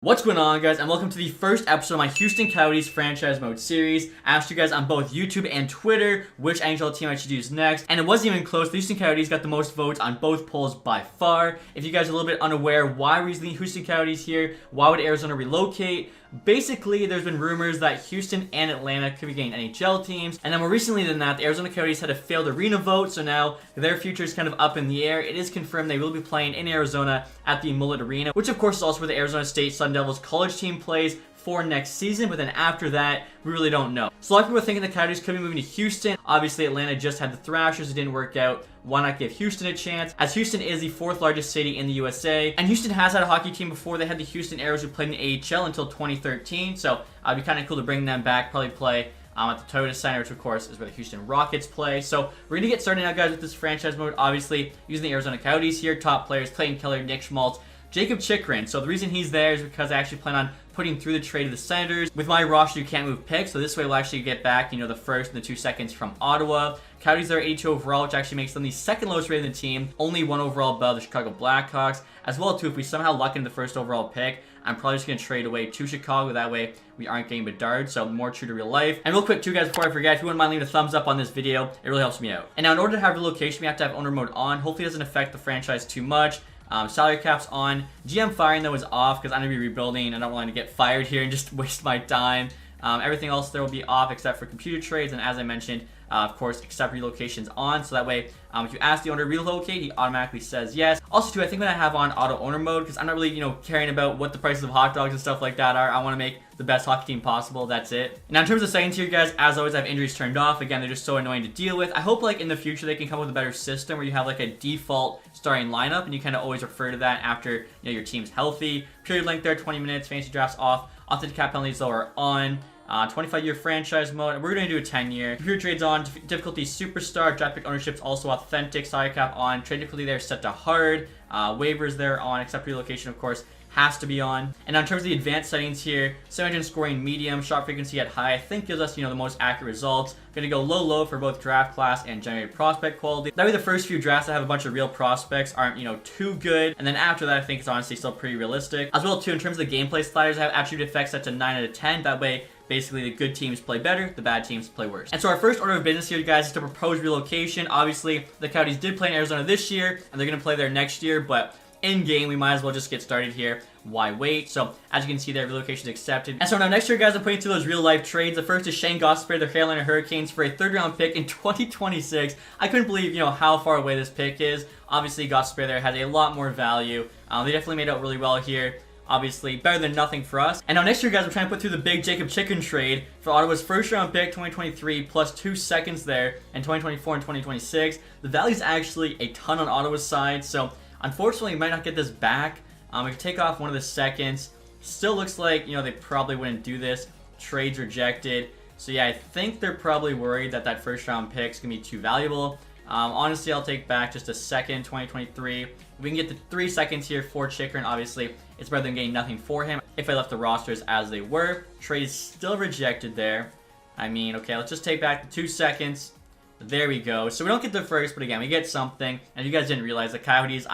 What's going on, guys, and welcome to the first episode of my Houston Coyotes franchise mode series. I asked you guys on both YouTube and Twitter which NHL team I should use next, and it wasn't even close. The Houston Coyotes got the most votes on both polls by far. If you guys are a little bit unaware why we're using the Houston Coyotes here, why would Arizona relocate? Basically, there's been rumors that Houston and Atlanta could be getting NHL teams, and then more recently than that, the Arizona Coyotes had a failed arena vote, so now their future is kind of up in the air. It is confirmed they will be playing in Arizona at the Mullet Arena, which of course is also where the Arizona State Sun Devils college team plays for next season, but then after that, we really don't know. So a lot of people are thinking the Coyotes could be moving to Houston. Obviously, Atlanta just had the Thrashers. It didn't work out. Why not give Houston a chance? As Houston is the fourth largest city in the USA. And Houston has had a hockey team before. They had the Houston Aeros who played in the AHL until 2013. So it'd be kind of cool to bring them back, probably play at the Toyota Center, which of course is where the Houston Rockets play. So we're going to get started now, guys, with this franchise mode. Obviously, using the Arizona Coyotes here. Top players, Clayton Keller, Nick Schmaltz, Jacob Chychrun. So the reason he's there is because I actually plan on putting through the trade of the Senators. With my roster, you can't move picks, so this way we'll actually get back, the first and the 2 seconds from Ottawa. Coyotes are 82 overall, which actually makes them the second lowest rated in the team. Only 1 overall above the Chicago Blackhawks. As well, too, if we somehow luck into the first overall pick, I'm probably just going to trade away to Chicago. That way, we aren't getting Bedard, so more true to real life. And real quick, too, guys, before I forget, if you wouldn't mind leaving a thumbs up on this video, it really helps me out. And now, in order to have relocation, we have to have owner mode on. Hopefully, it doesn't affect the franchise too much. Salary cap's on. GM firing, though, is off because I'm going to be rebuilding. I don't want to get fired here and just waste my time. Everything else there will be off except for computer trades. And as I mentioned, of course, accept relocations on. So that way, if you ask the owner to relocate, he automatically says yes. Also, too, I think when I have on auto owner mode, because I'm not really, caring about what the prices of hot dogs and stuff like that are. I want to make the best hockey team possible. That's it. Now, in terms of settings here, guys, as always, I have injuries turned off. Again, they're just so annoying to deal with. I hope, in the future, they can come up with a better system where you have, a default starting lineup, and you kind of always refer to that after, your team's healthy. Period length there, 20 minutes. Fantasy drafts off. Authentic cap penalties, though, are on. 25-year franchise mode, and we're going to do a 10-year. Computer trades on, difficulty superstar, draft pick ownership's also authentic, salary cap on, trade difficulty there set to hard, waivers there on, except relocation, of course, has to be on. And now in terms of the advanced settings here, 7 scoring medium, shot frequency at high, I think gives us, the most accurate results. Going to go low for both draft class and generated prospect quality. That way the first few drafts that have a bunch of real prospects aren't, too good. And then after that, I think it's honestly still pretty realistic. As well, too, in terms of the gameplay sliders, I have attribute effects set to 9 out of 10. That way, basically, the good teams play better, the bad teams play worse. And so our first order of business here, guys, is to propose relocation. Obviously, the Coyotes did play in Arizona this year, and they're going to play there next year, but in-game, we might as well just get started here. Why wait? So, as you can see there, relocation is accepted. And so now next year, guys, I'm putting through those real-life trades. The first is Shane Gostisbehere, the Carolina Hurricanes, for a third-round pick in 2026. I couldn't believe, how far away this pick is. Obviously, Gostisbehere there has a lot more value. They definitely made out really well here. Obviously, better than nothing for us. And now next year, guys, I'm trying to put through the big Jacob Chychrun trade for Ottawa's first-round pick, 2023, plus 2 seconds there in 2024 and 2026. The value is actually a ton on Ottawa's side, so unfortunately, we might not get this back. We could take off one of the seconds. Still looks like, they probably wouldn't do this. Trades rejected. So yeah, I think they're probably worried that that first-round pick is going to be too valuable. Honestly, I'll take back just a second, 2023. If we can get the 3 seconds here for Chychrun, obviously, it's better than getting nothing for him. If I left the rosters as they were, trade is still rejected there. Okay, let's just take back the 2 seconds. There we go. So we don't get the first, but again, we get something. And if you guys didn't realize, the Coyotes,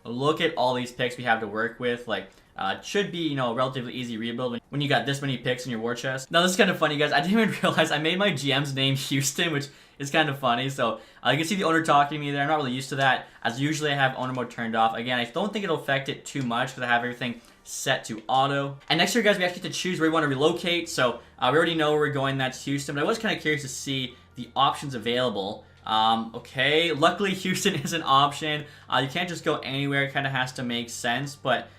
look at all these picks we have to work with. It should be, a relatively easy rebuild when you got this many picks in your war chest. Now, this is kind of funny, guys. I didn't even realize I made my GM's name Houston, which is kind of funny. So, you can see the owner talking to me there. I'm not really used to that, as usually I have owner mode turned off. Again, I don't think it'll affect it too much because I have everything set to auto. And next year, guys, we actually get to choose where we want to relocate. So, we already know where we're going. That's Houston. But I was kind of curious to see the options available. Okay, luckily Houston is an option. You can't just go anywhere. It kind of has to make sense, but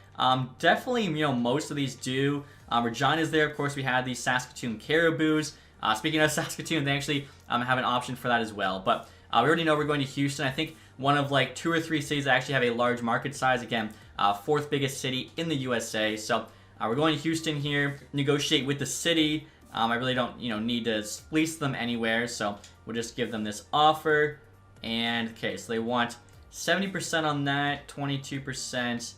definitely, most of these do. Regina's there. Of course, we had the Saskatoon Caribous. Speaking of Saskatoon, they actually have an option for that as well. But we already know we're going to Houston. I think one of 2 or 3 cities that actually have a large market size. Again, 4th biggest city in the USA. So we're going to Houston here. Negotiate with the city. I really don't, need to fleece them anywhere. So we'll just give them this offer. And, okay, so they want 70% on that, 22%.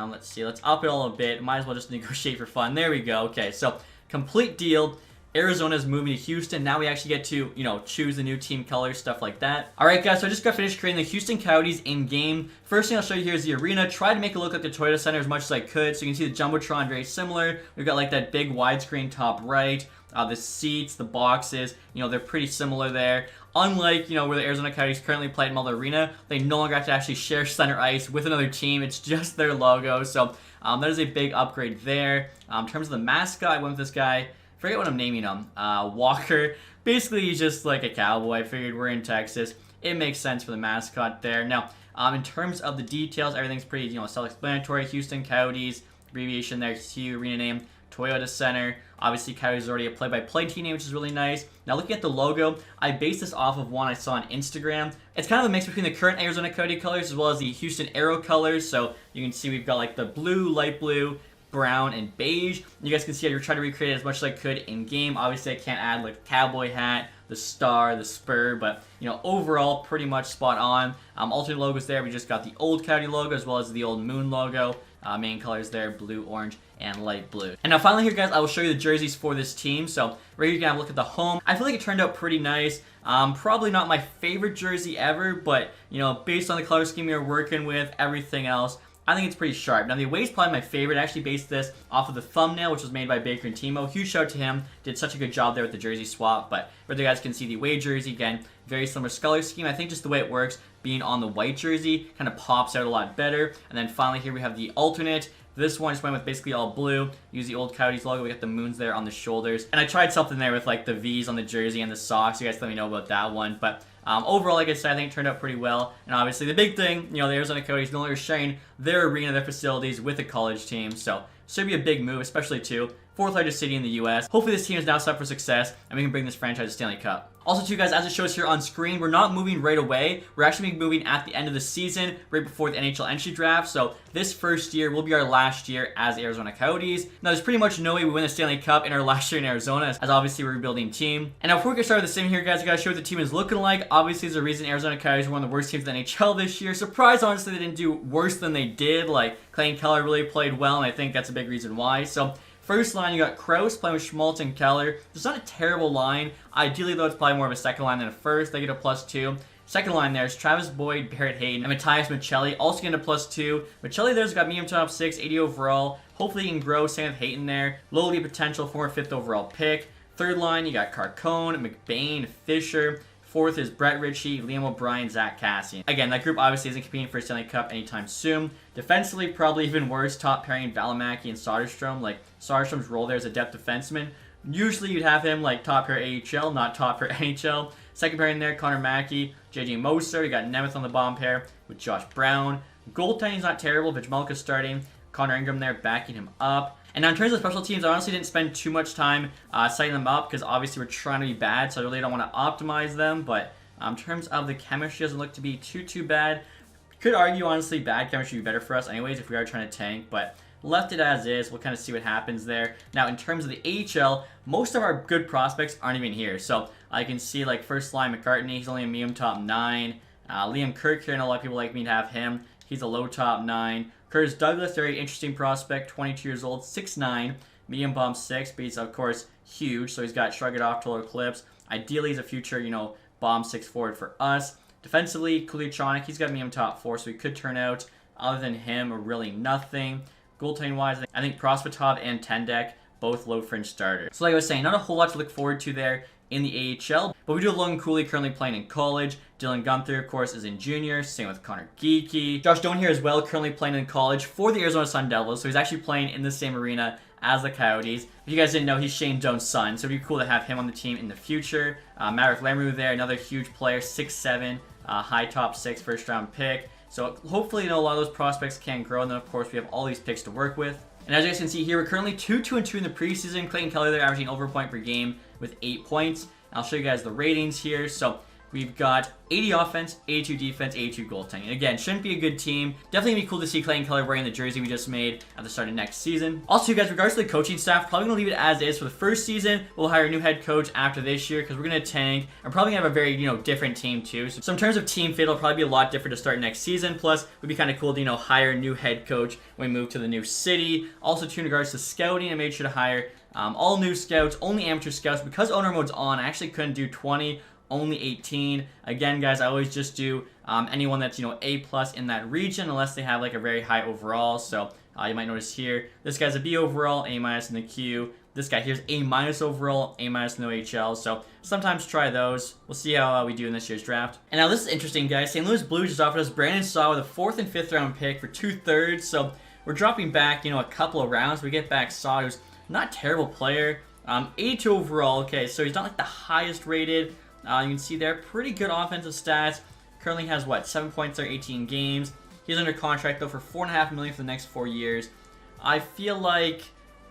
Let's see, let's up it all a bit. Might as well just negotiate for fun. There we go. Okay, so complete deal. Arizona's moving to Houston. Now we actually get to, choose the new team colors, stuff like that. Alright guys, so I just got finished creating the Houston Coyotes in-game. First thing I'll show you here is the arena. Tried to make it look like the Toyota Center as much as I could. So you can see the Jumbotron very similar. We've got like that big widescreen top right. The seats, the boxes, they're pretty similar there. Unlike, where the Arizona Coyotes currently play at Mulder Arena, they no longer have to actually share center ice with another team. It's just their logo. So that is a big upgrade there. In terms of the mascot, I went with this guy. I forget what I'm naming him. Walker. Basically, he's just like a cowboy. I figured we're in Texas. It makes sense for the mascot there. Now, in terms of the details, everything's pretty, self-explanatory. Houston Coyotes, abbreviation there, Hugh, arena name, Toyota Center. Obviously, Coyotes is already a play-by-play team name, which is really nice. Now, looking at the logo, I based this off of one I saw on Instagram. It's kind of a mix between the current Arizona Coyote colors as well as the Houston Aero colors. So you can see we've got like the blue, light blue, brown, and beige. You guys can see I tried to recreate it as much as I could in-game. Obviously, I can't add like the cowboy hat, the star, the spur, but overall, pretty much spot on. Alternate logos there. We just got the old Coyote logo as well as the old Moon logo. Main colors there, blue, orange, and light blue. And now finally here, guys, I will show you the jerseys for this team. So right here you can have a look at the home. I feel like it turned out pretty nice. Probably not my favorite jersey ever, but based on the color scheme we were working with, everything else, I think it's pretty sharp. Now the away is probably my favorite. I actually based this off of the thumbnail, which was made by Baker and Timo. Huge shout out to him. Did such a good job there with the jersey swap. But where you guys can see the away jersey, again, very similar color scheme. I think just the way it works, being on the white jersey, kind of pops out a lot better. And then finally here we have the alternate. This one just went with basically all blue. Use the old Coyotes logo. We got the moons there on the shoulders. And I tried something there with like the V's on the jersey and the socks. You guys let me know about that one. But overall, like I said, I think it turned out pretty well. And obviously the big thing, the Arizona Coyotes no longer sharing their arena, their facilities with a college team. So should be a big move, especially too. Fourth largest city in the U.S. Hopefully this team is now set for success and we can bring this franchise to Stanley Cup. Also too, guys, as it shows here on screen, we're not moving right away. We're actually moving at the end of the season, right before the NHL entry draft. So this first year will be our last year as the Arizona Coyotes. Now there's pretty much no way we win the Stanley Cup in our last year in Arizona, as obviously we're a rebuilding team. And now before we get started with the sim here, guys, I gotta show what the team is looking like. Obviously there's a reason Arizona Coyotes were one of the worst teams in the NHL this year. Surprised, honestly, they didn't do worse than they did. Like, Clayton Keller really played well, and I think that's a big reason why. So first line, you got Krause playing with Schmaltz and Keller. It's not a terrible line. Ideally, though, it's probably more of a second line than a first. They get a +2. Second line there's Travis Boyd, Barrett Hayden, and Matthias Michelli, also getting a +2. Michelli there's got medium top 6, 80 overall. Hopefully he can grow. Same with Hayden there. Low lead potential, former 5th overall pick. Third line, you got Carcone, McBain, Fisher. Fourth is Brett Ritchie, Liam O'Brien, Zach Cassian. Again, that group obviously isn't competing for a Stanley Cup anytime soon. Defensively, probably even worse. Top pairing, Valimaki and Soderstrom. Like, Soderstrom's role there as a depth defenseman. Usually you'd have him like top pair AHL, not top pair NHL. Second pairing there, Connor Mackey, JJ Moser. You got Nemeth on the bomb pair with Josh Brown. Goaltending's not terrible. Vijmelka's starting. Connor Ingram there backing him up. And now in terms of special teams, I honestly didn't spend too much time setting them up because obviously we're trying to be bad, so I really don't want to optimize them. But in terms of the chemistry, doesn't look to be too bad. Could argue, honestly, bad chemistry would be better for us anyways if we are trying to tank, but left it as is. We'll kind of see what happens there. Now, in terms of the AHL, most of our good prospects aren't even here. So I can see, like, first line McCartney, he's only a medium top 9. Liam Kirk here, and a lot of people like me to have him. He's a low top 9. Curtis Douglas, very interesting prospect, 22 years old, 6'9", medium bomb 6, but he's, of course, huge, so he's got Shrug It Off, Total Eclipse. Ideally, he's a future, bomb 6 forward for us. Defensively, Kulichonic, he's got medium top 4, so he could turn out, other than him, really nothing. Goaltending-wise, I think Prospatov and Tendek, both low fringe starters. So like I was saying, not a whole lot to look forward to there in the AHL, but we do have Logan Cooley currently playing in college. Dylan Gunther, of course, is in junior. Same with Connor Geeky. Josh Doan here as well, currently playing in college for the Arizona Sun Devils, so he's actually playing in the same arena as the Coyotes. If you guys didn't know, he's Shane Doan's son, so it'd be cool to have him on the team in the future. Maverick Lamoureux there, another huge player, 6'7", high top 6 first round pick. So hopefully, a lot of those prospects can grow, and then of course we have all these picks to work with. And as you guys can see here, we're currently 2-2-2 in the preseason. Clayton Keller there averaging over a point per game with 8 points. I'll show you guys the ratings here. So We've got 80 offense, 82 defense, 82 goaltending. Again, shouldn't be a good team. Definitely gonna be cool to see Clayton Keller wearing the jersey we just made at the start of next season. Also, guys, regards to the coaching staff, probably gonna leave it as is for the first season. We'll hire a new head coach after this year because we're gonna tank and probably have a very, different team too. So in terms of team fit, it'll probably be a lot different to start next season. Plus, it would be kind of cool to, hire a new head coach when we move to the new city. Also, in regards to scouting, I made sure to hire all new scouts, only amateur scouts. Because owner mode's on, I actually couldn't do 20. Only 18. Again, guys, I always just do anyone that's, A plus in that region unless they have like a very high overall. So you might notice here, this guy's a B overall, A minus in the Q. This guy here's A minus overall, A minus in the OHL. So sometimes try those. We'll see how we do in this year's draft. And now this is interesting, guys. St. Louis Blues just offered us Brandon Saw with a 4th and 5th round pick for 2/3. So we're dropping back, a couple of rounds. We get back Saw, who's not a terrible player. 82 overall. Okay, so he's not like the highest rated. You can see there, pretty good offensive stats. Currently has, 7 points there, 18 games. He's under contract, though, for $4.5 million for the next 4 years. I feel like,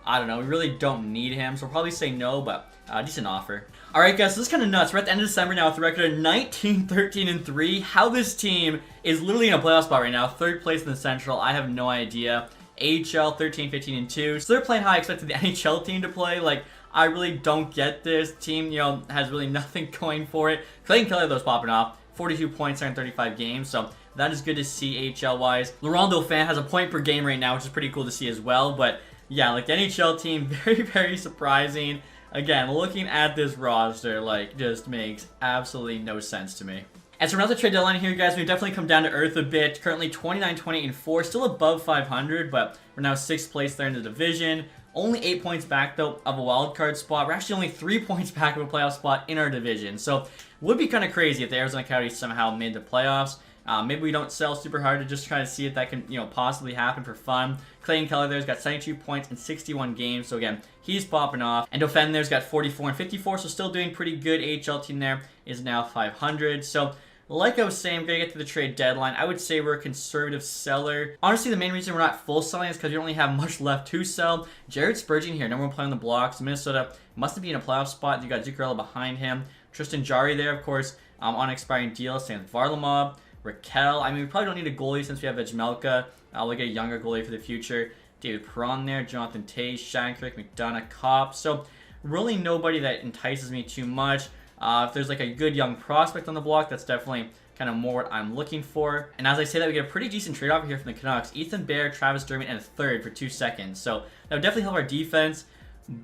I don't know, we really don't need him, so we'll probably say no, but decent offer. Alright, guys, so this is kind of nuts. We're at the end of December now with a record of 19, 13, and 3. How this team is literally in a playoff spot right now, 3rd place in the Central, I have no idea. AHL, 13, 15, and 2. So they're playing how I expected the NHL team to play. Like, I really don't get this team, has really nothing going for it. Clayton Keller, though, is popping off. 42 points in 35 games, so that is good to see AHL-wise. Laurent Dauphin has a point per game right now, which is pretty cool to see as well. But, yeah, like, the NHL team, very, very surprising. Again, looking at this roster, just makes absolutely no sense to me. And so another trade deadline here, guys, we've definitely come down to earth a bit. Currently 29, 20, and 4, still above 500, but we're now 6th place there in the division. Only 8 points back, though, of a wild card spot. We're actually only 3 points back of a playoff spot in our division. So, would be kind of crazy if the Arizona Coyotes somehow made the playoffs. Maybe we don't sell super hard to just try to see if that can, possibly happen for fun. Clayton Keller there's got 72 points in 61 games. So, again, he's popping off. And Dauphin there's got 44 and 54. So, still doing pretty good. AHL team there is now 500. So, like I was saying, we're going to get to the trade deadline. I would say we're a conservative seller. Honestly, the main reason we're not full selling is because we don't really have much left to sell. Jared Spurgeon here, number 1 player on the blocks. Minnesota must be in a playoff spot. You got Zuccarello behind him. Tristan Jarry there, of course, on an expiring deal. Same with Varlamov. Raquel. I mean, we probably don't need a goalie since we have Vejmelka. We'll get a younger goalie for the future. David Perron there. Jonathan Toews, Shattenkirk, McDonough, Kopp. So, really nobody that entices me too much. If there's like a good young prospect on the block, that's definitely kind of more what I'm looking for. And as I say that, we get a pretty decent trade offer here from the Canucks. Ethan Bear, Travis Dermott, and a 3rd for 2 seconds. So that would definitely help our defense,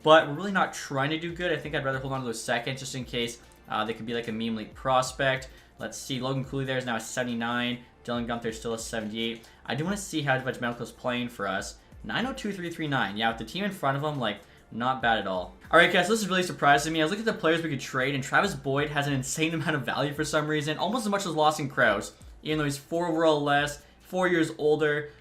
but we're really not trying to do good. I think I'd rather hold on to those seconds just in case they could be like a meme league prospect. Let's see, Logan Cooley there is now a 79. Dylan Gunther still a 78. I do want to see how Vejmelka is playing for us. 902-339. Yeah, with the team in front of him, not bad at all. Alright, guys, so this is really surprising me. I was looking at the players we could trade, and Travis Boyd has an insane amount of value for some reason. Almost as much as Lawson Krause. Even though he's 4 overall less, 4 years older.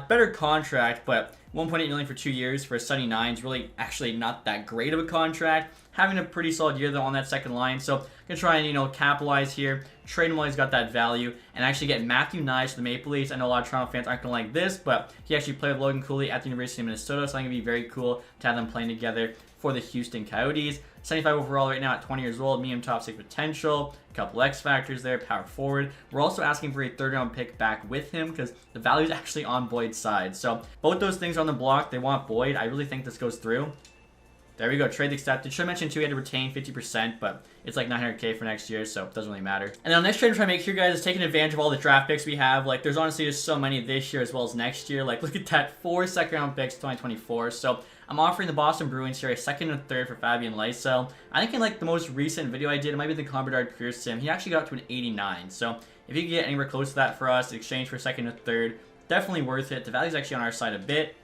Better contract, but 1.8 million for 2 years for a 79 is really actually not that great of a contract. Having a pretty solid year, though, on that second line. So, I'm going to try and, capitalize here. Trade him while he's got that value. And actually get Matthew Nyes to the Maple Leafs. I know a lot of Toronto fans aren't going to like this, but he actually played with Logan Cooley at the University of Minnesota. So, I think it'd be very cool to have them playing together for the Houston Coyotes. 75 overall right now at 20 years old. Medium top 6 potential. A couple X factors there. Power forward. We're also asking for a 3rd round pick back with him because the value is actually on Boyd's side. So, both those things are on the block. They want Boyd. I really think this goes through. There we go, trade accepted. Should mention too, we had to retain 50%, but it's like $900K for next year, so it doesn't really matter. And then the next trade I'm trying to make here, guys, is taking advantage of all the draft picks we have. There's honestly just so many this year as well as next year. Look at that, 4 second-round picks 2024. So I'm offering the Boston Bruins here a 2nd and 3rd for Fabian Lysell. I think in the most recent video I did, it might be the Combardard Pearson. He actually got up to an 89. So if you can get anywhere close to that for us in exchange for 2nd and 3rd, definitely worth it. The value's actually on our side a bit.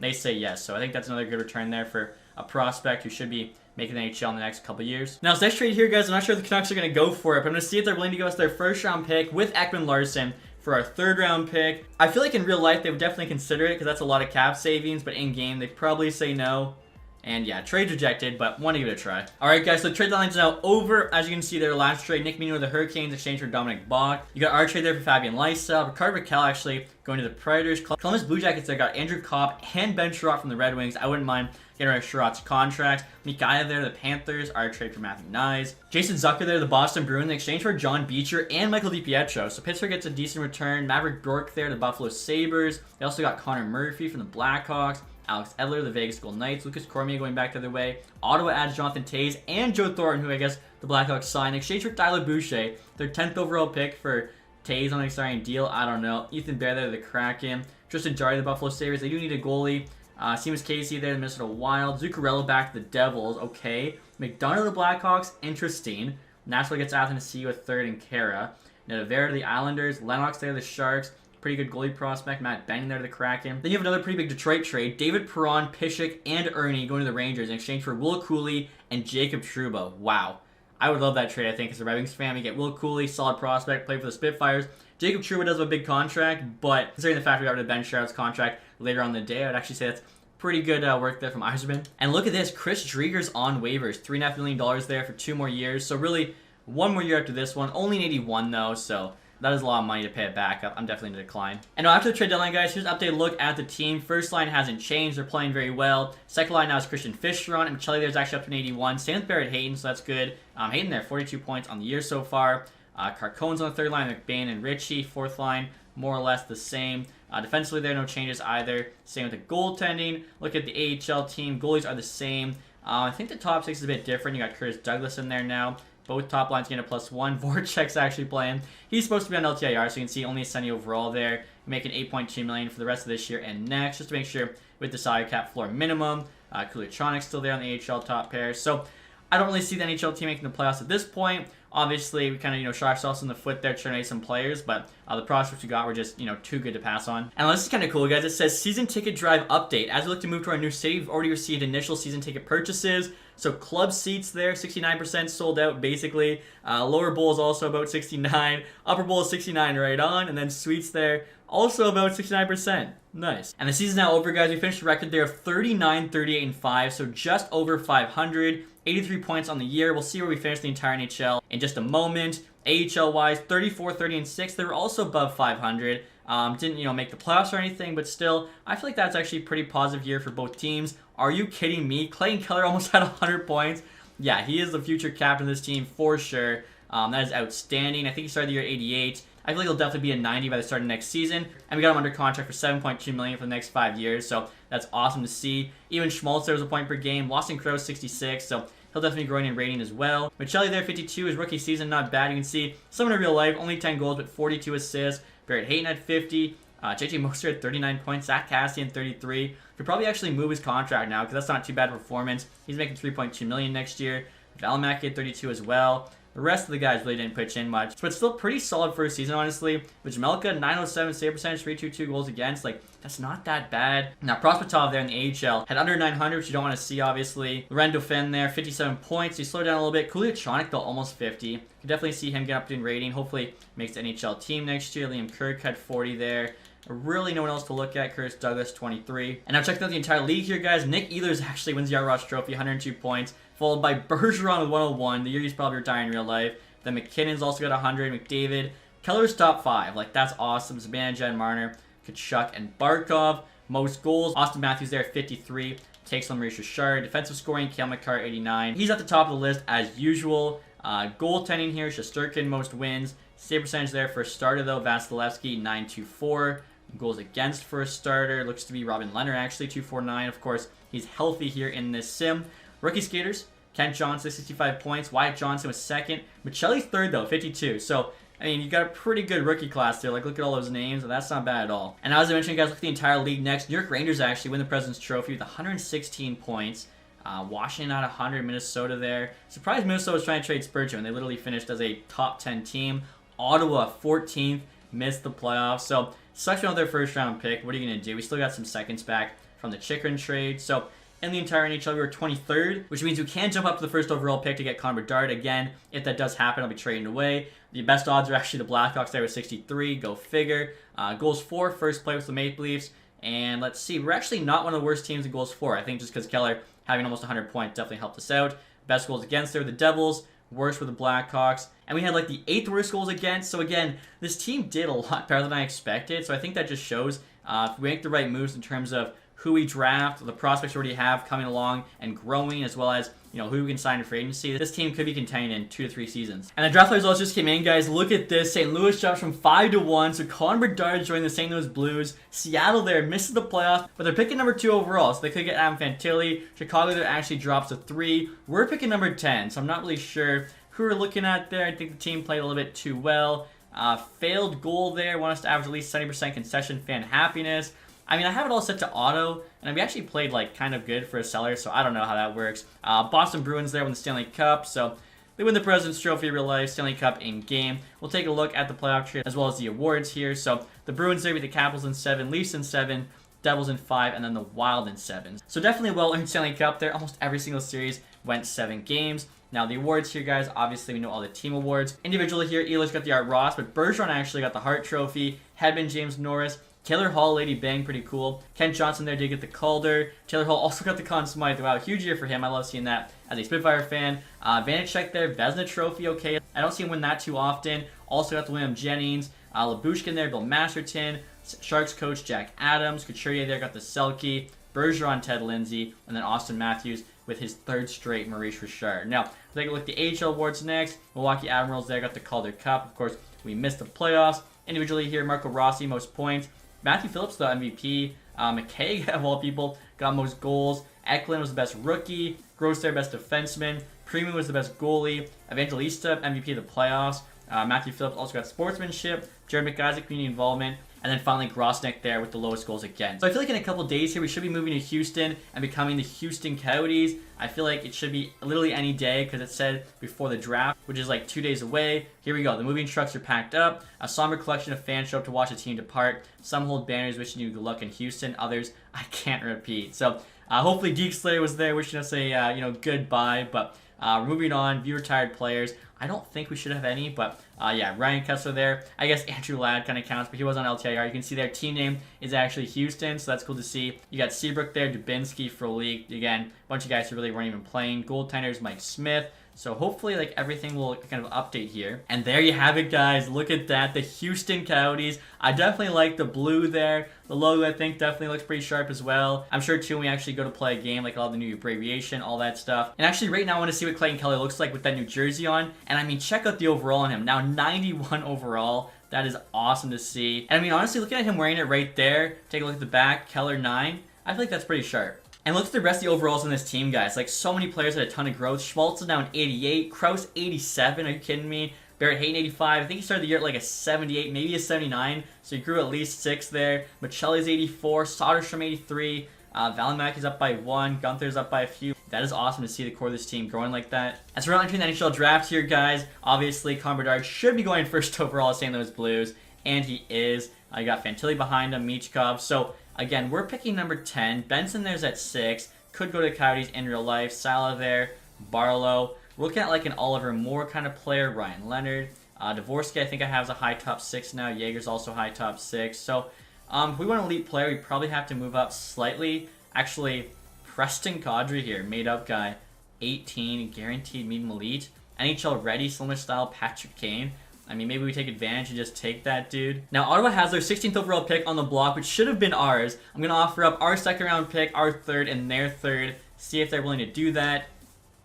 They say yes, so I think that's another good return there for a prospect who should be making the NHL in the next couple years. Now, this next trade here, guys, I'm not sure if the Canucks are going to go for it, but I'm going to see if they're willing to give us their 1st round pick with Ekman Larson for our 3rd round pick. I feel like in real life, they would definitely consider it because that's a lot of cap savings, but in game, they'd probably say no. And yeah, trade rejected, but want to give it a try. Alright guys, so trade deadline's now over. As you can see there, last trade, Nick Mino of the Hurricanes exchanged for Dominic Bach. You got our trade there for Fabian Lysell. Ricardo Raquel actually going to the Predators. Columbus Blue Jackets there got Andrew Kopp and Ben Sherratt from the Red Wings. I wouldn't mind getting rid of Sherratt's contract. Mikaya there, the Panthers. Our trade for Matthew Nyes. Jason Zucker there, the Boston Bruins, in exchange for John Beecher and Michael DiPietro. So Pittsburgh gets a decent return. Maverick Bjork there, the Buffalo Sabres. They also got Connor Murphy from the Blackhawks. Alex Edler, the Vegas Golden Knights. Lucas Cormier going back the other way. Ottawa adds Jonathan Toews and Joe Thornton, who I guess the Blackhawks signed. In exchange for Tyler Boucher, their 10th overall pick for Toews on an exciting deal. I don't know. Ethan Bear there, the Kraken. Tristan Jarry, the Buffalo Sabres. They do need a goalie. Seamus Casey there, the Minnesota Wild. Zuccarello back to the Devils. Okay. McDonough, the Blackhawks. Interesting. Nashville gets Athens to see with third and Kara. Nevada, the Islanders. Lennox there, the Sharks. Pretty good goalie prospect. Matt Benning there to the Kraken. Then you have another pretty big Detroit trade. David Perron, Piszczek, and Ernie going to the Rangers in exchange for Will Cooley and Jacob Trouba. Wow. I would love that trade, I think, as a Red Wings fan. You get Will Cooley, solid prospect, played for the Spitfires. Jacob Trouba does have a big contract, but considering the fact we got rid of Ben Sherratt's contract later on in the day, I would actually say that's pretty good work there from Yzerman. And look at this. Chris Drieger's on waivers. $3.5 million there for 2 more years. So really, 1 more year after this one. Only an 81 though, so that is a lot of money to pay it back up. I'm definitely in decline. And now after the trade deadline, guys, here's an updated look at the team. First line hasn't changed. They're playing very well. Second line now is Christian Fischeron. And Michelli there's actually up to an 81. Same with Barrett Hayton, so that's good. Hayton there, 42 points on the year so far. Carcone's on the third line. McBain and Ritchie. Fourth line, more or less the same. Defensively there, no changes either. Same with the goaltending. Look at the AHL team. Goalies are the same. I think the top 6 is a bit different. You got Curtis Douglas in there now. Both top lines getting a +1. Voracek's actually playing. He's supposed to be on LTIR, so you can see only a Sunny overall there. Making $8.2 million for the rest of this year and next, just to make sure with the salary cap floor minimum. Kulichonic's still there on the AHL top pair. So I don't really see the NHL team making the playoffs at this point. Obviously, we kind of, shot ourselves in the foot there trying to make some players, but the prospects we got were just, too good to pass on. And this is kind of cool, guys. It says season ticket drive update. As we look to move to our new city, we've already received initial season ticket purchases. So club seats there, 69% sold out, basically. Lower bowl is also about 69. Upper bowl is 69 right on, and then suites there, also about 69%. Nice. And the season's now over, guys. We finished the record there of 39, 38, and 5, so just over 500. 83 points on the year. We'll see where we finish the entire NHL in just a moment. AHL-wise, 34, 30, and 6. They were also above 500. Didn't, make the playoffs or anything, but still, I feel like that's actually a pretty positive year for both teams. Are you kidding me? Clayton Keller almost had 100 points. Yeah, he is the future captain of this team for sure. That is outstanding. I think he started the year 88. I feel like he'll definitely be a 90 by the start of next season. And we got him under contract for $7.2 million for the next 5 years, so that's awesome to see. Even Schmaltz there was a point per game. Lawson Crowe 66, so he'll definitely be growing in rating as well. Michelli there 52, his rookie season not bad. You can see someone in real life, only 10 goals but 42 assists. Barrett Hayton at 50. JJ Moser at 39 points. Zach Cassian 33. Could probably actually move his contract now because that's not too bad a performance. He's making $3.2 million next year. Valimaki at 32 as well. The rest of the guys really didn't pitch in much, but still pretty solid first season, honestly. Vizmelka, 907 save percentage, 322 goals against. Like, that's not that bad. Now, Prospetov there in the AHL had under 900, which you don't want to see, obviously. Loren Dauphin there, 57 points. He slowed down a little bit. Kulichonik, though, almost 50. Could definitely see him get up in rating. Hopefully, makes the NHL team next year. Liam Kirk had 40 there. Really no one else to look at. Curtis Douglas, 23. And now checking out the entire league here, guys. Nick Ehlers actually wins the Art Ross Trophy, 102 points. Followed by Bergeron with 101. The year he's probably retiring in real life. Then McKinnon's also got 100. McDavid. Keller's top 5. Like, that's awesome. Zibanejad, Marner, Kachuk, and Barkov. Most goals. Austin Matthews there at 53. Takes on Maurice Richard. Defensive scoring, Cale Makar, 89. He's at the top of the list as usual. Goaltending here, Shesterkin, most wins. Save percentage there for a starter, though. Vasilevsky, 924. Goals against for a starter. Looks to be Robin Leonard, actually, 249. Of course, he's healthy here in this sim. Rookie skaters, Kent Johnson, 65 points. Wyatt Johnson was second. Michelli's third, though, 52. So, I mean, you got a pretty good rookie class there. Like, look at all those names, and that's not bad at all. And as I mentioned, guys, look at the entire league next. New York Rangers actually win the President's Trophy with 116 points. Washington at 100, Minnesota there. Surprised Minnesota was trying to trade Spurgeon. They literally finished as a top 10 team. Ottawa, 14th, missed the playoffs. So, sucks on their first round pick. What are you going to do? We still got some seconds back from the Chikrin trade. So, in the entire NHL, we were 23rd, which means we can jump up to the first overall pick to get Connor Bedard. Again, if that does happen, I'll be trading away. The best odds are actually the Blackhawks there with 63. Go figure. Goals for, first place with the Maple Leafs. And let's see, we're actually not one of the worst teams in goals for. I think just because Keller having almost 100 points definitely helped us out. Best goals against there were the Devils, worst were the Blackhawks, and we had like the 8th worst goals against. So again, this team did a lot better than I expected. So I think that just shows if we make the right moves in terms of who we draft, the prospects we already have coming along and growing, as well as, you know, who we can sign in free agency, this team could be contending in 2 to 3 seasons. And the draft results just came in, guys. Look at this. St. Louis jumps from 5-1. So Connor Bedard joined the St. Louis Blues. Seattle there misses the playoffs, but they're picking number 2 overall, so they could get Adam Fantilli. Chicago there actually drops to 3. We're picking number 10, so I'm not really sure who we're looking at there. I think the team played a little bit too well. Failed goal there. Want us to average at least 70% concession fan happiness. I mean, I have it all set to auto, and we actually played, like, kind of good for a seller, so I don't know how that works. Boston Bruins there win the Stanley Cup, so they win the President's Trophy real life, Stanley Cup in game. We'll take a look at the playoff tree as well as the awards here. So the Bruins there beat the Capitals in 7, Leafs in 7, Devils in 5, and then the Wild in 7. So definitely a well-earned Stanley Cup there. Almost every single series went 7 games. Now, the awards here, guys, obviously we know all the team awards. Individually here, Ehlers got the Art Ross, but Bergeron actually got the Hart Trophy. Hedman, James Norris, Taylor Hall, Lady Bang, pretty cool. Kent Johnson there did get the Calder. Taylor Hall also got the Conn Smythe. Wow, huge year for him. I love seeing that as a Spitfire fan. Vanacek there, Vezina Trophy, okay. I don't see him win that too often. Also got the William Jennings. Labushkin there, Bill Masterton. Sharks coach Jack Adams. Couturier there got the Selke. Bergeron, Ted Lindsay. And then Austin Matthews with his 3rd straight Maurice Richard. Now, we'll take a look at the AHL awards next. Milwaukee Admirals there got the Calder Cup. Of course, we missed the playoffs. Individually here, Marco Rossi, most points. Matthew Phillips, the MVP. McKay, of all people, got most goals. Eklund was the best rookie. Gross there, best defenseman. Primo was the best goalie. Evangelista, MVP of the playoffs. Matthew Phillips also got sportsmanship. Jared McIsaac, community involvement. And then finally, Grosnick there with the lowest goals again. So I feel like in a couple days here, we should be moving to Houston and becoming the Houston Coyotes. I feel like it should be literally any day because it said before the draft, which is like 2 days away. Here we go. The moving trucks are packed up. A somber collection of fans show up to watch the team depart. Some hold banners wishing you good luck in Houston. Others, I can't repeat. So hopefully Geek Slayer was there wishing us a goodbye. But we're moving on. View retired players. I don't think we should have any, but yeah, Ryan Kessler there. I guess Andrew Ladd kind of counts, but he was on LTIR. You can see their team name is actually Houston, so that's cool to see. You got Seabrook there, Dubinsky, Frolik. Again, a bunch of guys who really weren't even playing. Goaltenders, Mike Smith. So hopefully, like, everything will kind of update here. And there you have it, guys. Look at that. The Houston Coyotes. I definitely like the blue there. The logo, I think, definitely looks pretty sharp as well. I'm sure, too, when we actually go to play a game, like all the new abbreviation, all that stuff. And actually, right now, I want to see what Clayton Kelly looks like with that new jersey on. And, I mean, check out the overall on him. Now, 91 overall. That is awesome to see. And, I mean, honestly, looking at him wearing it right there, take a look at the back, Keller 9. I feel like that's pretty sharp. And look at the rest of the overalls in this team, guys. Like, so many players had a ton of growth. Schmaltz is now an 88. Kraus, 87. Are you kidding me? Barrett Hayton, 85. I think he started the year at like a 78, maybe a 79. So he grew at least 6 there. Michelli's 84. Soderstrom, 83. Valimak is up by 1. Gunther's up by a few. That is awesome to see the core of this team growing like that. As we're entering the NHL draft here, guys, obviously, Connor Bedard should be going first overall at St. Louis Blues. And he is. I got Fantilli behind him, Michkov. So, again, we're picking number 10. Benson there's at 6. Could go to the Coyotes in real life. Sala there. Barlow. We're looking at like an Oliver Moore kind of player. Ryan Leonard. Dvorsky, I think I have as a high top 6 now. Jaeger's also high top 6. So, if we want an elite player, we probably have to move up slightly. Actually, Preston Kadri here. Made up guy. 18. Guaranteed medium elite. NHL ready. Similar style. Patrick Kane. I mean, maybe we take advantage and just take that dude. Now, Ottawa has their 16th overall pick on the block, which should have been ours. I'm going to offer up our 2nd round pick, our 3rd, and their 3rd. See if they're willing to do that.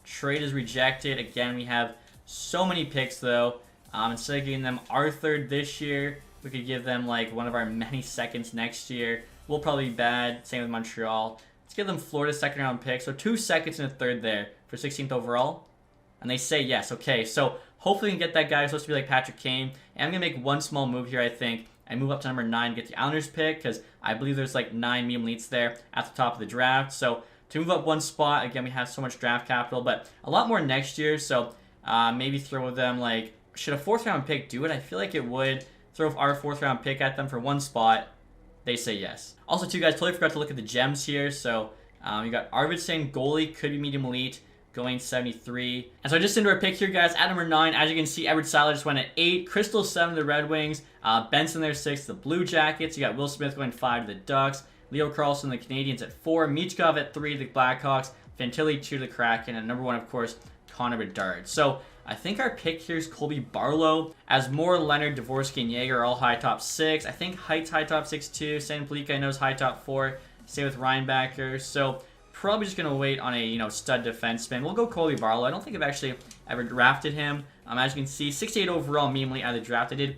Trade is rejected. Again, we have so many picks, though. Instead of giving them our 3rd this year, we could give them, like, one of our many seconds next year. We'll probably be bad. Same with Montreal. Let's give them Florida's 2nd round pick. So 2 seconds and a 3rd there for 16th overall. And they say yes. Okay, so hopefully we can get that guy who's supposed to be like Patrick Kane. And I'm going to make one small move here, I think. I move up to number 9 to get the Islanders pick because I believe there's like 9 medium elites there at the top of the draft. So to move up one spot, again, we have so much draft capital, but a lot more next year. So maybe throw them like, should a 4th round pick do it? I feel like it would. Throw our 4th round pick at them for one spot. They say yes. Also, too, guys, totally forgot to look at the gems here. So you got Arvidsson, goalie, could be medium elite. Going 73. And so just into our pick here, guys. At number 9, as you can see, Edward Seiler just went at 8. Crystal 7 to the Red Wings. Benson there 6 to the Blue Jackets. You got Will Smith going 5 to the Ducks. Leo Carlson, the Canadians at 4. Michkov at 3 to the Blackhawks. Fantilli 2 to the Kraken, and number 1, of course, Connor Bedard. So I think our pick here is Colby Barlow, as Moore, Leonard, Dvorsky, and Jaeger are all high top 6. I think Height's high top 6 too. Stanley Cup I know is high top 4. Same with Reinbacher. So probably just going to wait on a, stud defenseman. We'll go Colby Barlow. I don't think I've actually ever drafted him. As you can see, 68 overall, immediately out of the draft. I did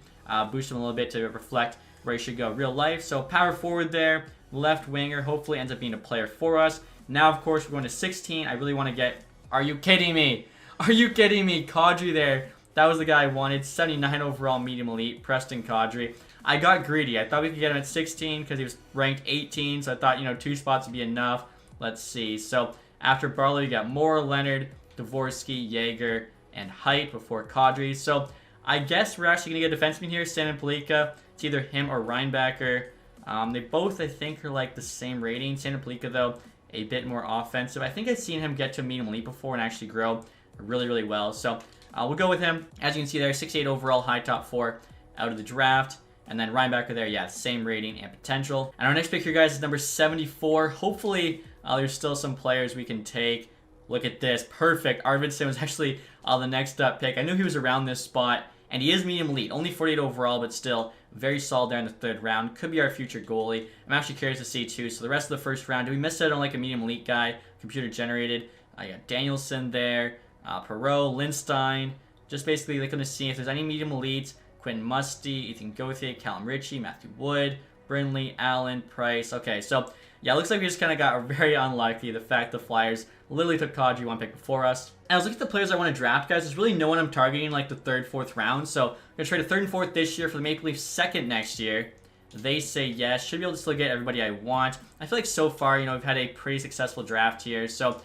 boost him a little bit to reflect where he should go real life. So power forward there, left winger, hopefully ends up being a player for us. Now, of course, we're going to 16. I really want to get... Are you kidding me? Are you kidding me? Kadri there. That was the guy I wanted. 79 overall, medium elite. Preston Kadri. I got greedy. I thought we could get him at 16 because he was ranked 18. So I thought, 2 spots would be enough. Let's see. So after Barlow, you got Moore, Leonard, Dvorsky, Jaeger, and Height before Kadri. So I guess we're actually going to get a defenseman here. Stan Palika. It's either him or Reinbacher. They both, I think, are like the same rating. Stan Palika, though, a bit more offensive. I think I've seen him get to a medium elite before and actually grow really, really well. So we'll go with him. As you can see there, 68 overall, high top 4 out of the draft. And then Reinbacher there, yeah, same rating and potential. And our next pick here, guys, is number 74. Hopefully, there's still some players we can take. Look at this. Perfect. Arvidsson was actually the next up pick. I knew he was around this spot. And he is medium elite. Only 48 overall, but still very solid there in the 3rd round. Could be our future goalie. I'm actually curious to see, too. So the rest of the 1st round, do we miss out on like a medium elite guy? Computer generated. I got Danielson there. Perot, Lindstein. Just basically looking to see if there's any medium elites. Quentin Musty, Ethan Gauthier, Callum Ritchie, Matthew Wood, Brindley, Allen, Price. Okay, so yeah, it looks like we just kind of got very unlucky. The fact the Flyers literally took Kadri 1 pick before us. And I was looking at the players I want to draft, guys. There's really no one I'm targeting like the 3rd, 4th round. So I'm going to trade a 3rd and 4th this year for the Maple Leafs 2nd next year. They say yes. Should be able to still get everybody I want. I feel like so far, we've had a pretty successful draft here. So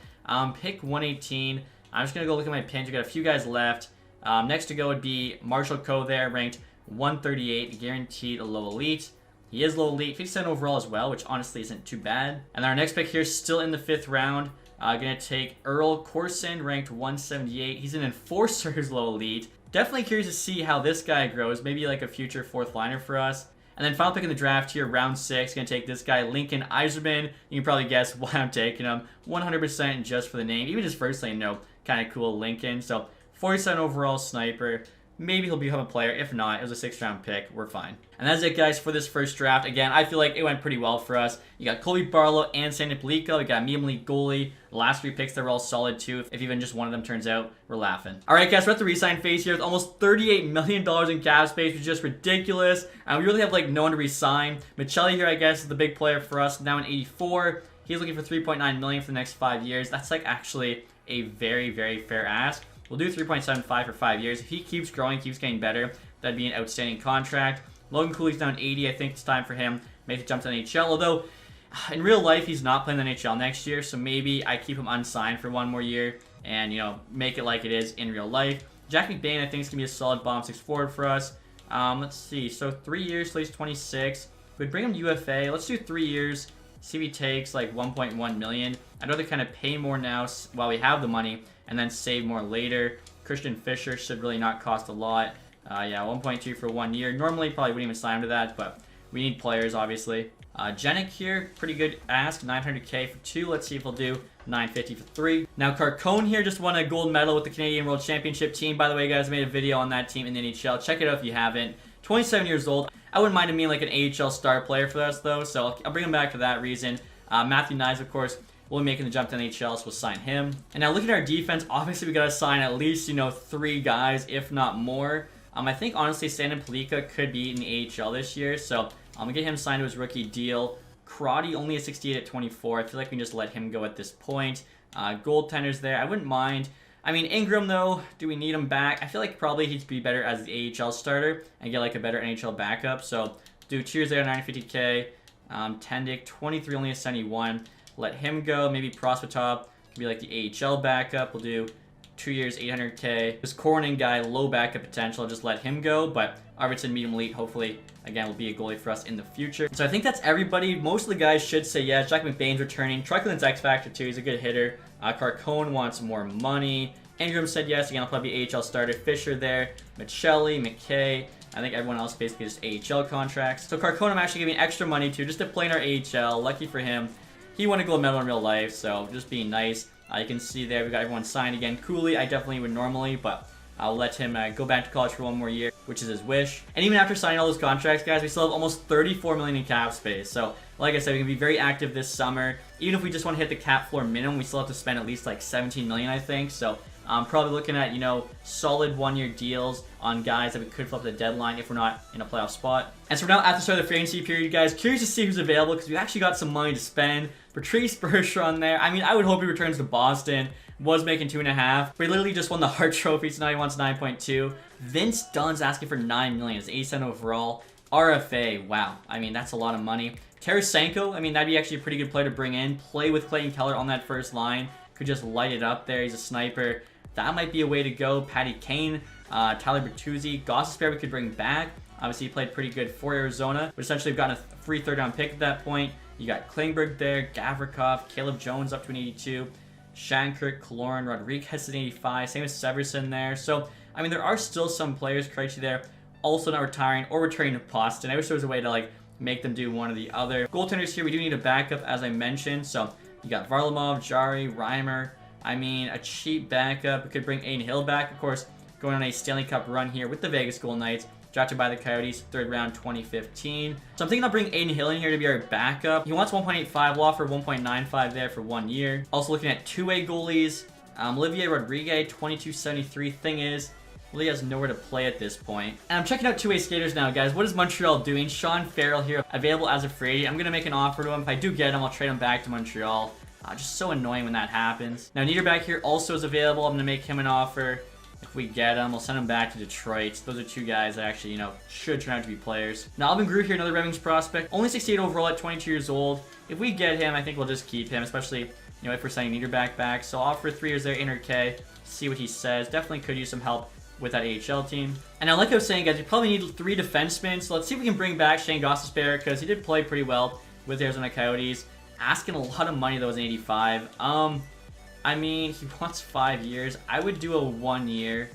pick 118. I'm just going to go look at my pins. We've got a few guys left. Next to go would be Marshall Coe there, ranked 138, guaranteed a low elite. He is low elite, 57 overall as well, which honestly isn't too bad. And our next pick here is still in the 5th round. Going to take Earl Corson, ranked 178. He's an enforcer who's low elite. Definitely curious to see how this guy grows. Maybe like a future 4th liner for us. And then final pick in the draft here, round 6. Going to take this guy, Lincoln Iserman. You can probably guess why I'm taking him. 100% just for the name. Even his first name, kind of cool, Lincoln. So 47 overall sniper. Maybe he'll become a player. If not, it was a 6th round pick. We're fine. And that's it, guys, for this first draft. Again, I feel like it went pretty well for us. You got Colby Barlow and Sandy Pellico. We got medium elite goalie. The last 3 picks, they were all solid, too. If even just one of them turns out, we're laughing. All right, guys, we're at the re-sign phase here with almost $38 million in cap space, which is just ridiculous. And we really have, no one to re-sign. Michelli here, I guess, is the big player for us. Now in 84. He's looking for $3.9 million for the next 5 years. That's, actually a very, very fair ask. We'll do 3.75 for 5 years. If he keeps growing, keeps getting better, that'd be an outstanding contract. Logan Cooley's down 80. I think it's time for him. Make the jump to the NHL. Although, in real life, he's not playing the NHL next year, so maybe I keep him unsigned for 1 more year and, make it like it is in real life. Jack McBain, I think, is going to be a solid bottom 6 forward for us. Let's see. So 3 years, so he's 26. We'd bring him UFA. Let's do 3 years. See if he takes, 1.1 million. I'd rather kind of pay more now while we have the money and then save more later. Christian Fisher should really not cost a lot. Yeah, 1.2 for 1 year. Normally, probably wouldn't even sign him to that, but we need players, obviously. Jenik here, pretty good ask, 900K for 2. Let's see if he'll do 950 for 3. Now, Carcone here just won a gold medal with the Canadian World Championship team. By the way, guys, I made a video on that team in the NHL. Check it out if you haven't. 27 years old. I wouldn't mind him being like an AHL star player for us, though, so I'll bring him back for that reason. Matthew Nyes, of course, will be making the jump to NHL, so we'll sign him. And now look at our defense. Obviously, we got to sign at least, 3 guys, if not more. I think, honestly, Stan Pellica could be in the AHL this year, so I'm going to get him signed to his rookie deal. Crotty only a 68 at 24. I feel like we can just let him go at this point. Goaltenders there. I wouldn't mind. I mean, Ingram, though, do we need him back? I feel like probably he'd be better as the AHL starter and get, a better NHL backup. So, do 2 years there, 950K. Tendick, 23, only a 71. Let him go. Maybe Prospatov can be, the AHL backup. We'll do 2 years, 800K. This Corning guy, low backup potential. Just let him go. But Arvidsson, medium elite, hopefully, again, will be a goalie for us in the future. So I think that's everybody. Most of the guys should say yes. Jack McBain's returning. Trucklin's X Factor, too. He's a good hitter. Carcone wants more money. Ingram said yes. Again, I'll probably be AHL starter. Fisher there. Michelli, McKay. I think everyone else basically just AHL contracts. So Carcone I'm actually giving extra money to just to play in our AHL. Lucky for him. He won a gold medal in real life, so just being nice. You can see there we got everyone signed again. Cooley, I definitely would normally, but I'll let him go back to college for one more year, which is his wish. And even after signing all those contracts, guys, we still have almost $34 million in cap space. So, like I said, we can be very active this summer. Even if we just want to hit the cap floor minimum, we still have to spend at least like $17 million, I think. So, I'm probably looking at, solid one-year deals on guys that we could flip at the deadline if we're not in a playoff spot. And so we're now at the start of the free agency period, guys. Curious to see who's available because we actually got some money to spend. Patrice Bergeron there. I mean, I would hope he returns to Boston. Was making 2.5, but he literally just won the Hart Trophy, so now he wants 9.2. Vince Dunn's asking for $9 million. It's 87 overall. RFA, wow. I mean, that's a lot of money. Tarasenko, I mean, that'd be actually a pretty good player to bring in. Play with Clayton Keller on that first line. Could just light it up there. He's a sniper. That might be a way to go. Patty Kane, Tyler Bertuzzi. Gostisbehere we could bring back. Obviously, he played pretty good for Arizona, but essentially we've gotten a free third-round pick at that point. You got Klingberg there, Gavrikov, Caleb Jones up to an 82. Shankirk, Kaloran, Rodriguez at 85. Same as Severson there. So, I mean, there are still some players, Krejci there, also not retiring or returning to Boston. I wish there was a way to, make them do one or the other. Goaltenders here, we do need a backup, as I mentioned. So, you got Varlamov, Jari, Reimer. I mean, a cheap backup. We could bring Aiden Hill back, of course, going on a Stanley Cup run here with the Vegas Golden Knights. Drafted by the Coyotes, 3rd round, 2015. So I'm thinking I'll bring Aiden Hill in here to be our backup. He wants 1.85. We'll offer 1.95 there for 1 year. Also looking at two-way goalies. Olivier Rodriguez, 2273. Thing is, really has nowhere to play at this point. And I'm checking out two-way skaters now, guys. What is Montreal doing? Sean Farrell here, available as a free agent. I'm going to make an offer to him. If I do get him, I'll trade him back to Montreal. Just so annoying when that happens. Now, Niederback here also is available. I'm going to make him an offer. If we get him, we'll send him back to Detroit. Those are two guys that actually, should turn out to be players. Now, Alvin Grew here, another Red Wings prospect. Only 68 overall at 22 years old. If we get him, I think we'll just keep him, especially, if we're sending Niederback back. So, I'll offer 3 years there, 800K. See what he says. Definitely could use some help with that AHL team. And now, like I was saying, guys, you probably need 3 defensemen. So, let's see if we can bring back Shane Gostisbehere, because he did play pretty well with the Arizona Coyotes. Asking a lot of money, though, as an 85. I mean, he wants 5 years. I would do a 1 year,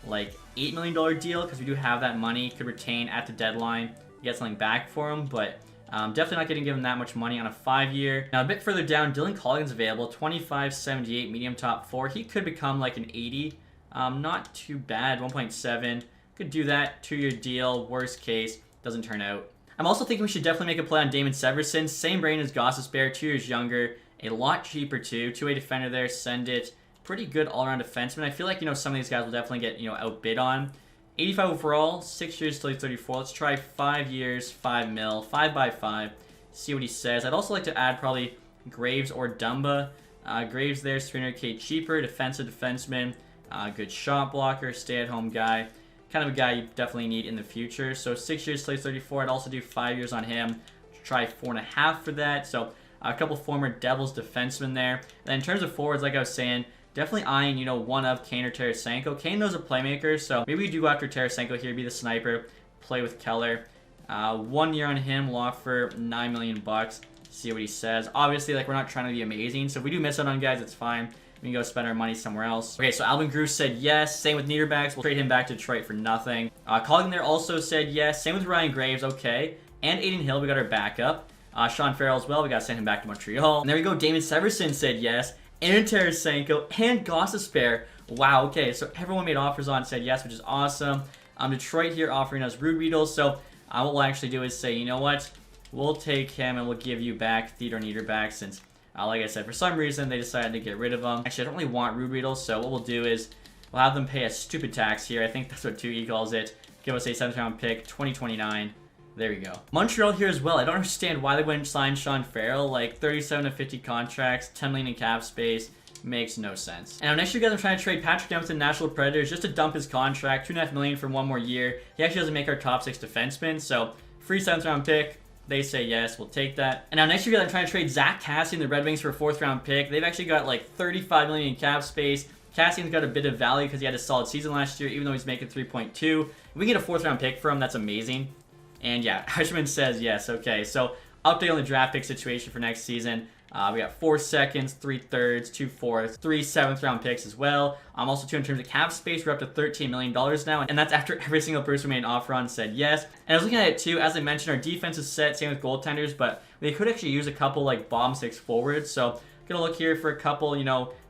$8 million deal, because we do have that money. Could retain at the deadline, get something back for him, but definitely not getting given that much money on a 5 year. Now, a bit further down, Dylan Colligan's available, 25.78, medium top 4. He could become like an 80. Not too bad, 1.7. Could do that, 2-year deal. Worst case, doesn't turn out. I'm also thinking we should definitely make a play on Damon Severson. Same brain as Gostisbehere, 2 years younger, a lot cheaper too. 2-way defender there, send it. Pretty good all-around defenseman. I feel like, some of these guys will definitely get, outbid on. 85 overall, 6 years till he's 34. Let's try 5 years, 5 mil, 5 by 5. See what he says. I'd also like to add probably Graves or Dumba. Graves there's 300K cheaper, defensive defenseman, good shot blocker, stay-at-home guy. Kind of a guy you definitely need in the future. So 6 years till he's 34. I'd also do 5 years on him. Try 4.5 for that. So a couple former Devils defensemen there. And then in terms of forwards, like I was saying, definitely eyeing, one of Kane or Tarasenko. Kane knows a playmaker, so maybe we do go after Tarasenko here, be the sniper, play with Keller. 1 year on him, we'll offer $9 million bucks. See what he says. Obviously, we're not trying to be amazing, so if we do miss out on guys, it's fine. We can go spend our money somewhere else. Okay, so Alvin Grew said yes. Same with Niederbacks. We'll trade him back to Detroit for nothing. Colligan there also said yes. Same with Ryan Graves. Okay. And Aiden Hill, we got our backup. Sean Farrell as well. We got to send him back to Montreal. And there we go. Damon Severson said yes. And Tarasenko and Gostisbehere. Wow, okay. So everyone made offers on said yes, which is awesome. Detroit here offering us Rude Riedel. So what we'll actually do is say, you know what? We'll take him and we'll give you back Theodore Niederbach since... like I said, for some reason, they decided to get rid of them. Actually, I don't really want Rude Riedel, so what we'll do is we'll have them pay a stupid tax here. I think that's what 2E calls it. Give us a 7th round pick, 2029. There we go. Montreal here as well. I don't understand why they wouldn't sign Sean Farrell. 37 to 50 contracts, 10 million in cap space. Makes no sense. And now next year, guys, I'm trying to trade Patrick Dunn to the Nashville Predators just to dump his contract. $2.5 million for 1 more year. He actually doesn't make our top 6 defensemen, so free 7th round pick. They say yes, we'll take that. And now next year, I'm trying to trade Zach Kassian, the Red Wings, for a 4th round pick. They've actually got $35 million in cap space. Kassian's got a bit of value because he had a solid season last year, even though he's making 3.2. If we get a 4th round pick for him, that's amazing. And yeah, Hirschman says yes. Okay, so update on the draft pick situation for next season. We got 4 seconds, 3 thirds, 2 fourths, 3 7th round picks as well. Also, too, in terms of cap space, we're up to $13 million now, and that's after every single person we made an offer on said yes. And I was looking at it too, as I mentioned, our defense is set, same with goaltenders, but they could actually use a couple bottom 6 forwards. So, gonna look here for a couple,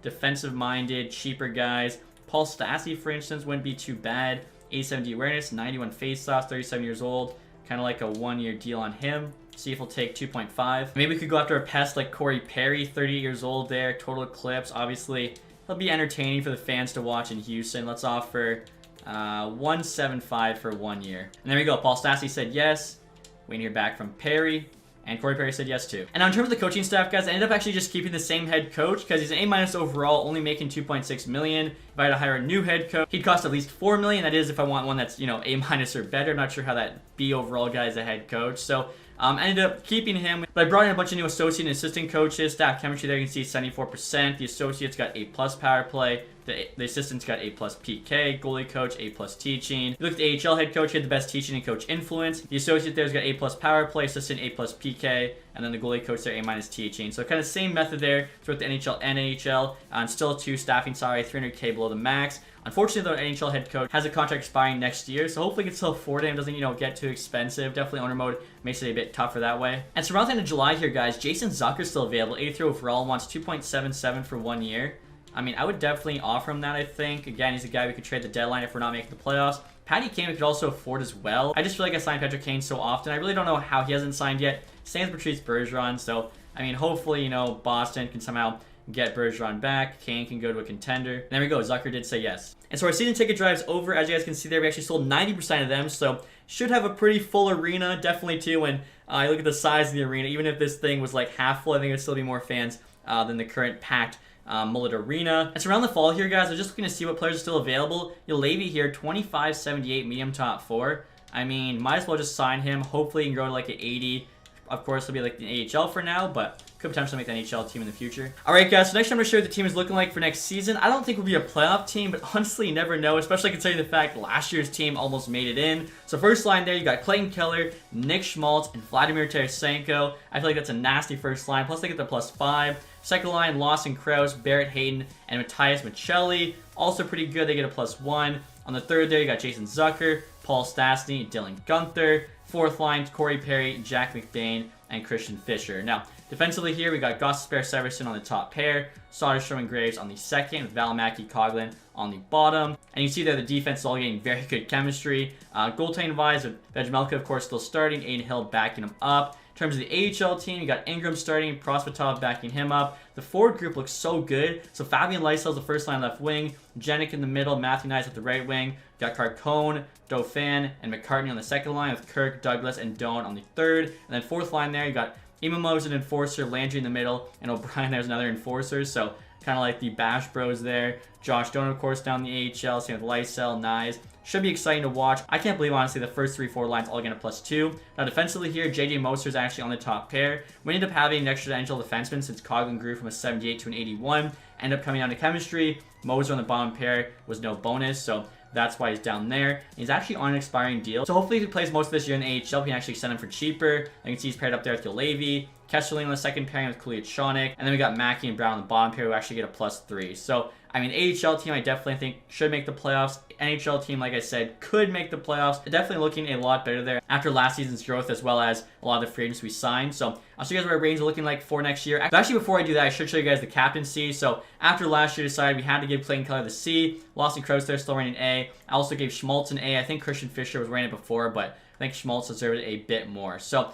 defensive-minded, cheaper guys. Paul Stastny, for instance, wouldn't be too bad. 870 awareness, 91 faceoffs, 37 years old. Kind of like a 1-year deal on him. See if he'll take 2.5. Maybe we could go after a pest like Corey Perry, 38 years old there. Total Eclipse. Obviously, he'll be entertaining for the fans to watch in Houston. Let's offer 175 for 1 year. And there we go. Paul Stastny said yes. Waiting to hear back from Perry. And Corey Perry said yes too. And now in terms of the coaching staff, guys, I ended up actually just keeping the same head coach because he's an A- overall, only making 2.6 million. If I had to hire a new head coach, he'd cost at least 4 million. That is if I want one that's, you know, A- or better. I'm not sure how that B overall guy is a head coach. So I ended up keeping him, but I brought in a bunch of new associate and assistant coaches. Staff chemistry there, you can see 74%. The associates got A+ power play. The assistants got A+ PK. Goalie coach, A+ teaching. You look at the AHL head coach, he had the best teaching and coach influence. The associate there's got A+ power play, assistant A+ PK, and then the goalie coach there A- teaching. So kind of same method there throughout the NHL and NHL. And still 2 staffing salary, 300K below the max. Unfortunately, the NHL head coach has a contract expiring next year, so hopefully he can still afford it and doesn't, you know, get too expensive. Definitely owner mode makes it a bit tougher that way. And so around the end of July here, guys, Jason Zucker's still available. 83 overall, wants 2.77 for 1 year. I mean, I would definitely offer him that, I think. Again, he's a guy we could trade the deadline if we're not making the playoffs. Patty Kane we could also afford as well. I just feel like I signed Patrick Kane so often. I really don't know how he hasn't signed yet. Same as Patrice Bergeron. So, I mean, hopefully, you know, Boston can somehow get Bergeron back. Kane can go to a contender. And there we go. Zucker did say yes. And so our season ticket drive's over. As you guys can see there, we actually sold 90% of them. So should have a pretty full arena. Definitely too. When I look at the size of the arena, even if this thing was like half full, I think there'd still be more fans than the current packed Mullet Arena. It's around the fall here, guys. I'm just looking to see what players are still available. Levy here, 25.78 medium top 4. I mean, might as well just sign him. Hopefully he can grow to like an 80. Of course, he'll be like the AHL for now, but could potentially make the NHL team in the future. Alright, guys, so next I'm going to show you what the team is looking like for next season. I don't think we'll be a playoff team, but honestly, you never know, especially considering the fact last year's team almost made it in. So first line there, you got Clayton Keller, Nick Schmaltz, and Vladimir Tarasenko. I feel like that's a nasty first line, plus they get the +5. Second line, Lawson Krause, Barrett Hayton, and Matthias Michelli. Also pretty good, they get a +1. On the third there, you got Jason Zucker, Paul Stastny, Dylan Guenther. Fourth line, Corey Perry, Jack McBain, and Christian Fischer. Now, defensively here, we got Gostisbehere Severson on the top pair, Soderstrom and Graves on the second, with Valimaki Coughlin on the bottom. And you see there the defense is all getting very good chemistry. Goaltending-wise, with Vejmelka, of course, still starting, Aiden Hill backing him up. In terms of the AHL team, you got Ingram starting, Prosvetov backing him up. The forward group looks so good. So Fabian Lysel's the first line left wing, Jenik in the middle, Matthew Knies at the right wing. You got Carcone, Dauphin, and McCartney on the second line, with Kirk, Douglas, and Doan on the third. And then fourth line there, you got Imamo as an enforcer, Landry in the middle, and O'Brien there's another enforcer. So kind of like the Bash Bros there. Josh Doan, of course, down the AHL, same with Lysel, Knies. Should be exciting to watch. I can't believe, honestly, the first 3-4 lines all get a +2. Now, defensively here, JJ Moser is actually on the top pair. We ended up having an extra NHL defenseman since Coughlin grew from a 78 to an 81. Ended up coming down to chemistry. Moser on the bottom pair was no bonus, so that's why he's down there. He's actually on an expiring deal. So hopefully if he plays most of this year in the AHL, we can actually send him for cheaper. You can see he's paired up there with Levy. Kesselring on the second pairing with Kuliat Shonik. And then we got Mackey and Brown on the bottom pair who actually get a +3. So, I mean, AHL team I definitely think should make the playoffs. NHL team, like I said, could make the playoffs. Definitely looking a lot better there after last season's growth, as well as a lot of the free agents we signed. So I'll show you guys what our ratings are looking like for next year. Actually, before I do that, I should show you guys the captaincy. So after last year decided we had to give Clayton Keller the C. Lawson Krause there still rating A. I also gave Schmaltz an A. I think Christian Fischer was rated before, but I think Schmaltz deserved it a bit more. So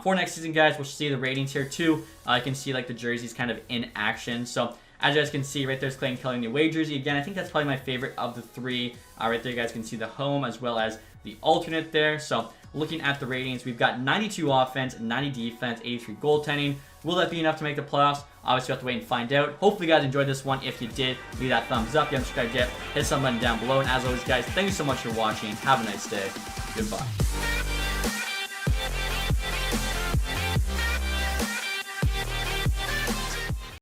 for next season, guys, we'll see the ratings here too. You can see like the jerseys kind of in action. So as you guys can see, right there's Clayton Keller in the away jersey. Again, I think that's probably my favorite of the three. Right there, you guys can see the home as well as the alternate there. So looking at the ratings, we've got 92 offense, 90 defense, 83 goaltending. Will that be enough to make the playoffs? Obviously, you have to wait and find out. Hopefully, you guys enjoyed this one. If you did, leave that thumbs up. If you haven't subscribed yet, hit some button down below. And as always, guys, thank you so much for watching. Have a nice day. Goodbye.